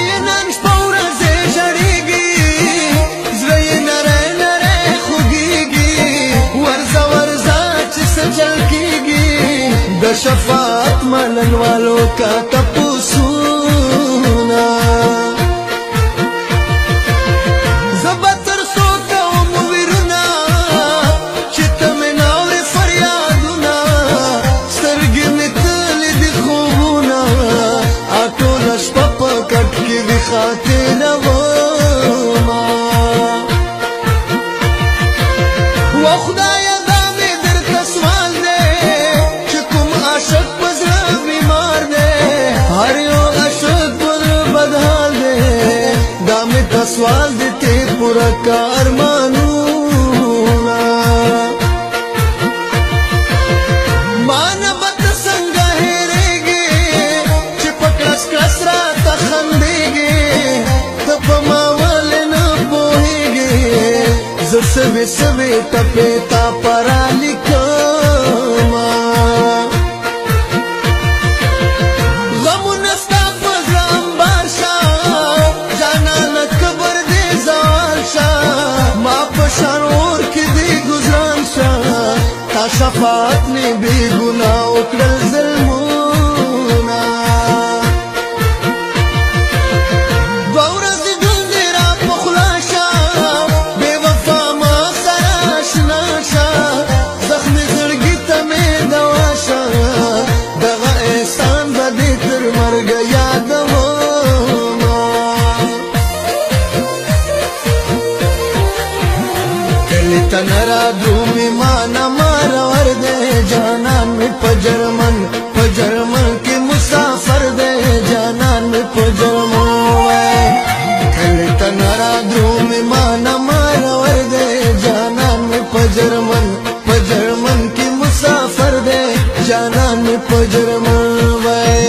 وینان شپه ورځې ژړېږي زړه یې نری نری خوږېږي ورځه ورځه چې سجل کېږي د شفاعت منلوالو کا تپوسونه زه به تر څو کوم ویرونه چې ته مې ناورې فریادونه سترګې مې تللې دي خوبونه ټوله شپه په کټ کې دې خاطرومه و خدایه دا مې درته سوال دی چې کوم عاشق په زړه بیمار دی هر یو عاشق په زړه بدحال دی دا مې ته سوال دی ته پوره کا ارمانونه مانه به ته څنګه هېرېږې چې په کړس کړس راته خندېږې ته په ما ولې نه پوهېږې زه سوې سوې ټپې تا په رالیکمه غمونه ستا په زړه امبار شه جانانه قبر دې زوال شه ما په شان اور کې دې ګزران شه تا شفاعت مې بې ګناه وکړل ظلمونه دوه ورځې ژوند دې را په خوله شه بې وفا ما سره اشنا شه زخمي زړګي ته مې دوا شه دغه احسان به دې تر مرګه یادومه کلي ته نه رادرومي مانه مارور دی جانان مې په جرمن کې مسافر دی جانان مې په جرمن وای کلي ته نه رادرومي مانه مارور دی جانان مې په جرمن کې مسافر دی جانان مې په جرمن وای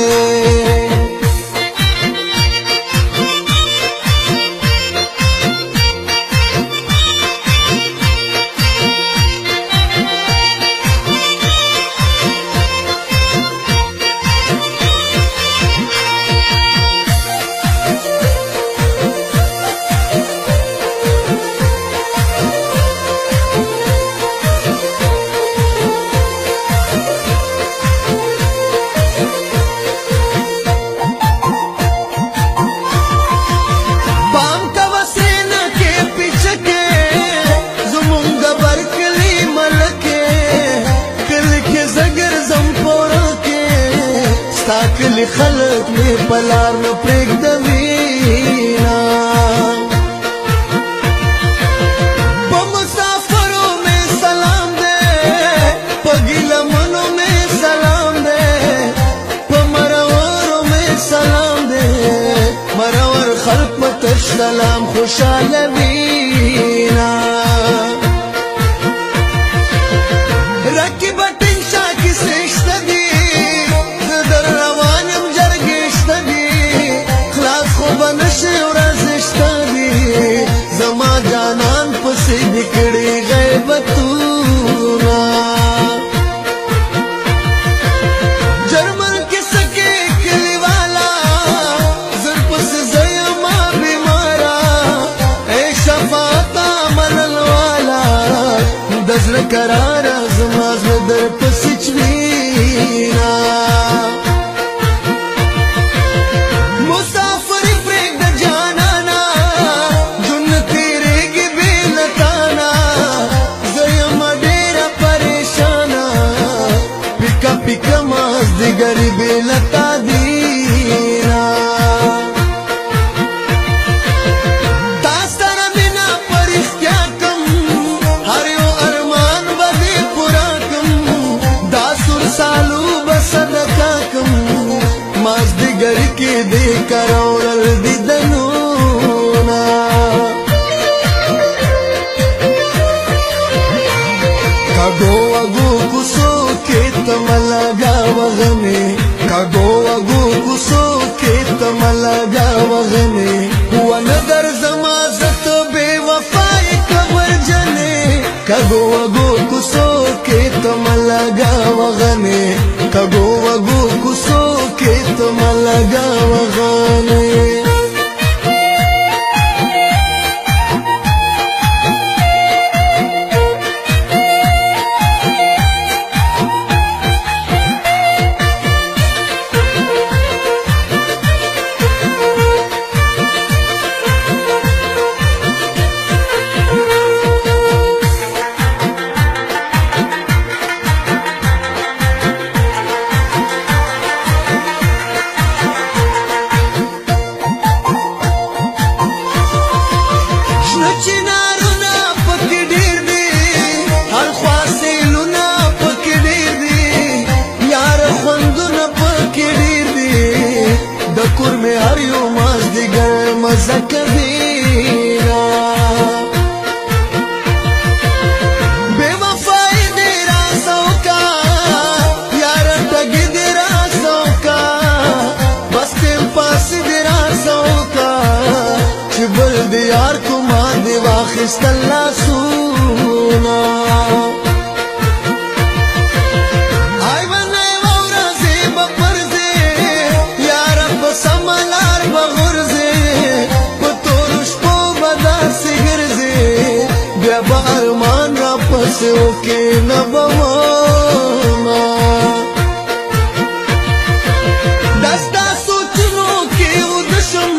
ستا کلی خلق مې په لار نه پرېږدوینه په مسافرو مې سلام دی په ګیلمنو مې سلام دی په مرورو مې سلام دی مرور خلق په تش سلام خوشحالوینه رقیبه ټینګ شه کیسې شته دي زما جانان پسې دې کړي غیبتونه جرمن کې سکه کلیوالا زر پسې زما بیمارا اے شفاعت منلوالا د زړه قرار زما زړه در پسې چوينا پیکا ماز دی گریبی لتا دینا تاستر مینا پر اختیار کم هر یو ارمان بدی پورا کم دا سر سالو بصدقا کم ماز دی گری کی دی کرورل دی دنونا کگو اگو کسو تملگا وغمه کاغو اگو کوسو کې تملگا وغمه و نظر زما زت بے وفای قبر جنے کاغو اگو کوسو کې تملگا وغمه کاغو اگو کوسو کې تملگا وغمه هر یو مازدیګر مزه کوي بے وفائی دی راسو کا یار ټګي دی راسو کا بس تیم پاس دی راسو کا چې بل دی یار کوما دی واخیستل لاسونا ارمان را پسو کے نبوانا دستا سوچنو کے ودشم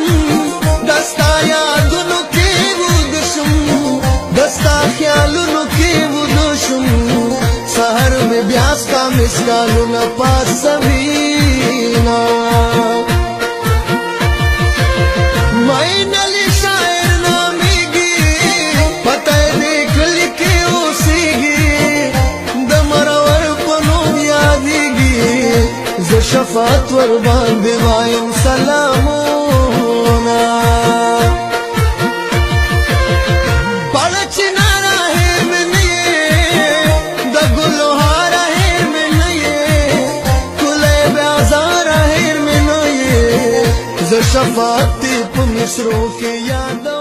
دستا یادنو کے ودشم دستا خیالنو کے ودشم سہر میں بیاس کا مسکالو نپاس سبینا شفاعت ور باندې وایم سلامونه پړچ نارا هیر مې نه د ګلو هار هیر مې نه کله بازار هیر مې نه ز شفاعت په مصرو کې یاد